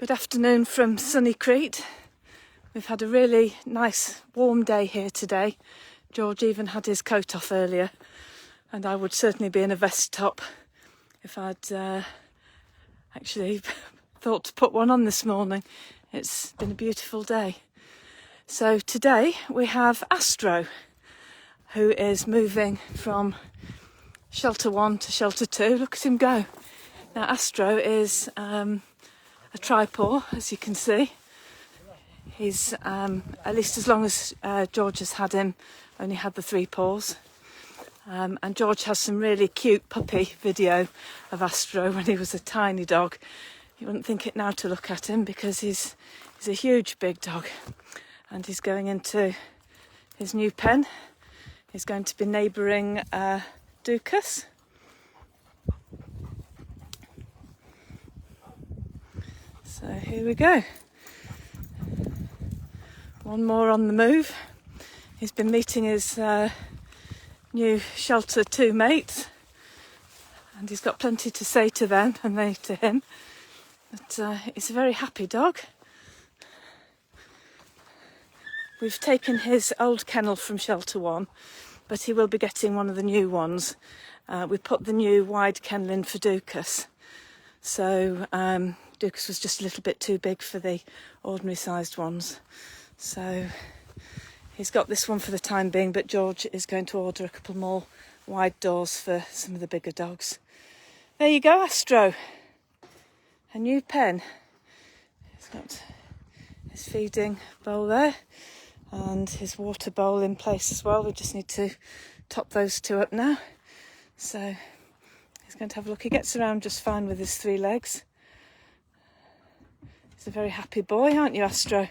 Good afternoon from sunny Crete. We've had a really nice warm day here today. George even had his coat off earlier, and I would certainly be in a vest top if I'd actually thought to put one on this morning. It's been a beautiful day. So today we have Astro, who is moving from shelter 1 to shelter 2. Look at him go. Now Astro is a tripaw, as you can see. He's, at least as long as George has had him, only had the 3 paws. And George has some really cute puppy video of Astro when he was a tiny dog. You wouldn't think it now to look at him because he's a huge big dog. And he's going into his new pen. He's going to be neighbouring Dukas. So here we go. One more on the move. He's been meeting his new shelter 2 mates, and he's got plenty to say to them and they to him. But he's a very happy dog. We've taken his old kennel from shelter 1, but he will be getting one of the new ones. We put the new wide kennel in for Dukas. So Dukas was just a little bit too big for the ordinary sized ones. So he's got this one for the time being, but George is going to order a couple more wide doors for some of the bigger dogs. There you go, Astro. A new pen. He's got his feeding bowl there and his water bowl in place as well. We just need to top those 2 up now. So he's going to have a look. He gets around just fine with his 3 legs. He's a very happy boy, aren't you, Astro?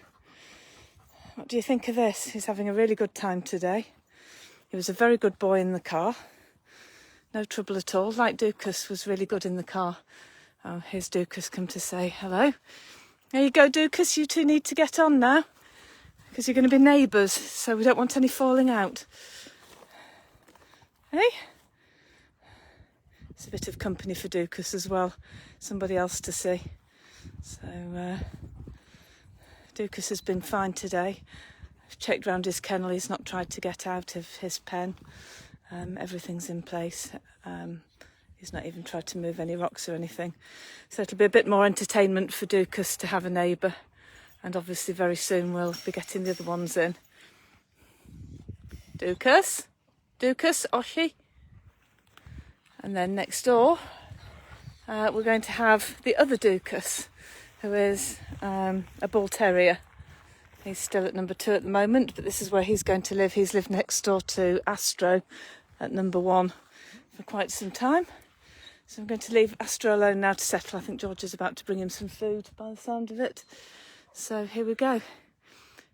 What do you think of this? He's having a really good time today. He was a very good boy in the car. No trouble at all. Like Dukas was really good in the car. Oh, here's Dukas come to say hello. There you go, Dukas. You 2 need to get on now, because you're going to be neighbours, so we don't want any falling out. Hey? It's a bit of company for Dukas as well. Somebody else to see. So Dukas has been fine today. I've checked round his kennel. He's not tried to get out of his pen. Everything's in place. He's not even tried to move any rocks or anything. So it'll be a bit more entertainment for Dukas to have a neighbour. And obviously very soon we'll be getting the other ones in. Dukas? Dukas, Oshi? And then next door, we're going to have the other Dukas, who is a bull terrier. He's still at number 2 at the moment, but this is where he's going to live. He's lived next door to Astro at number 1 for quite some time. So I'm going to leave Astro alone now to settle. I think George is about to bring him some food by the sound of it. So here we go.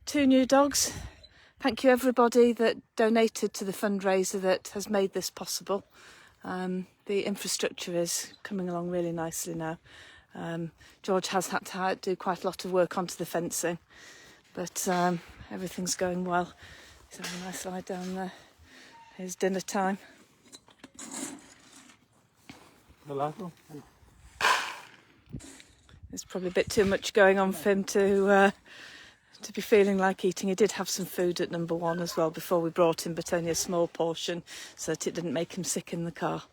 2 new dogs. Thank you everybody that donated to the fundraiser that has made this possible. The infrastructure is coming along really nicely now. George has had to do quite a lot of work onto the fencing, but everything's going well. He's having a nice lie down there. Here's dinner time. There's probably a bit too much going on for him to be feeling like eating. He did have some food at number 1 as well before we brought him, but only a small portion so that it didn't make him sick in the car.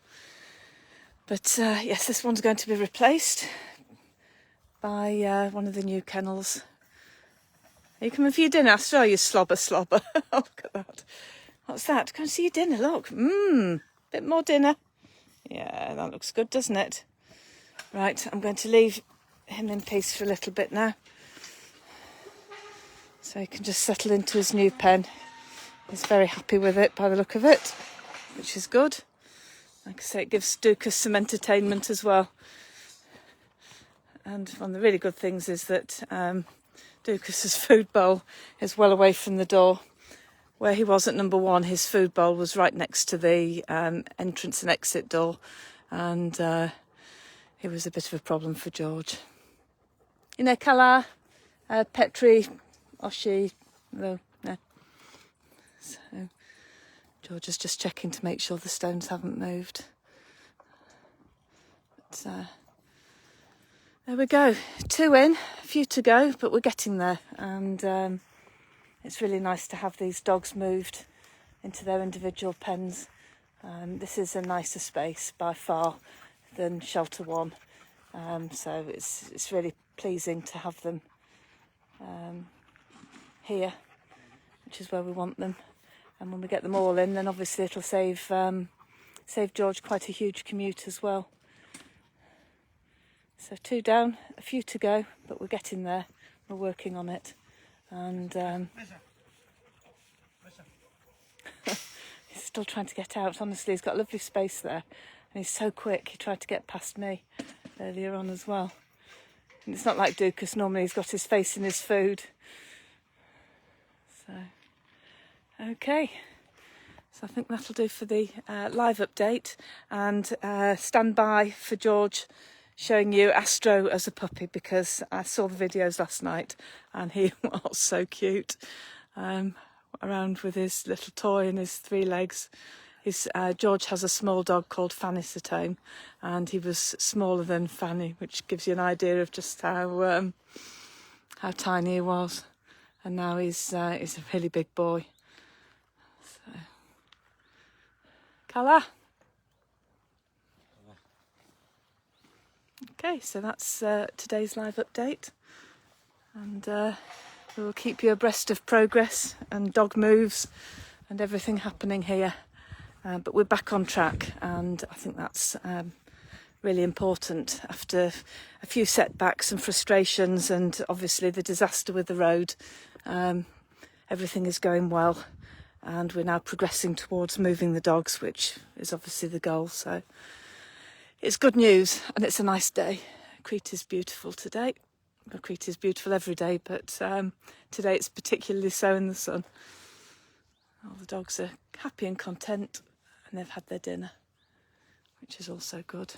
But yes, this one's going to be replaced by one of the new kennels. Are you coming for your dinner, Astro? You slobber. Oh, look at that. What's that? Come and see your dinner, look. Bit more dinner. Yeah, that looks good, doesn't it? Right, I'm going to leave him in peace for a little bit now, so he can just settle into his new pen. He's very happy with it by the look of it, which is good. Like I say, it gives Dukas some entertainment as well. And one of the really good things is that Dukas's food bowl is well away from the door. Where he was at number 1, his food bowl was right next to the entrance and exit door, and it was a bit of a problem for George. Yine Kala, Petri, Oshi, no. So George is just checking to make sure the stones haven't moved. But there we go, 2 in few to go, but we're getting there, and it's really nice to have these dogs moved into their individual pens. This is a nicer space by far than shelter one, so it's really pleasing to have them here, which is where we want them. And when we get them all in, then obviously it'll save George quite a huge commute as well. So 2 down, a few to go, but we're getting there. We're working on it, and he's still trying to get out. Honestly, he's got a lovely space there, and he's so quick. He tried to get past me earlier on as well. And it's not like Dukas. Normally he's got his face in his food. So, okay. So I think that'll do for the live update, and stand by for George showing you Astro as a puppy, because I saw the videos last night and he was so cute, around with his little toy and his 3 legs. George has a small dog called Fanny at home, and he was smaller than Fanny, which gives you an idea of just how tiny he was. And now he's a really big boy. So, Kala. Okay, so that's today's live update, and we will keep you abreast of progress and dog moves and everything happening here. But we're back on track, and I think that's really important after a few setbacks and frustrations, and obviously the disaster with the road. Everything is going well, and we're now progressing towards moving the dogs, which is obviously the goal. So it's good news, and it's a nice day. Crete is beautiful today. Well, Crete is beautiful every day, but today it's particularly so in the sun. All the dogs are happy and content, and they've had their dinner, which is also good.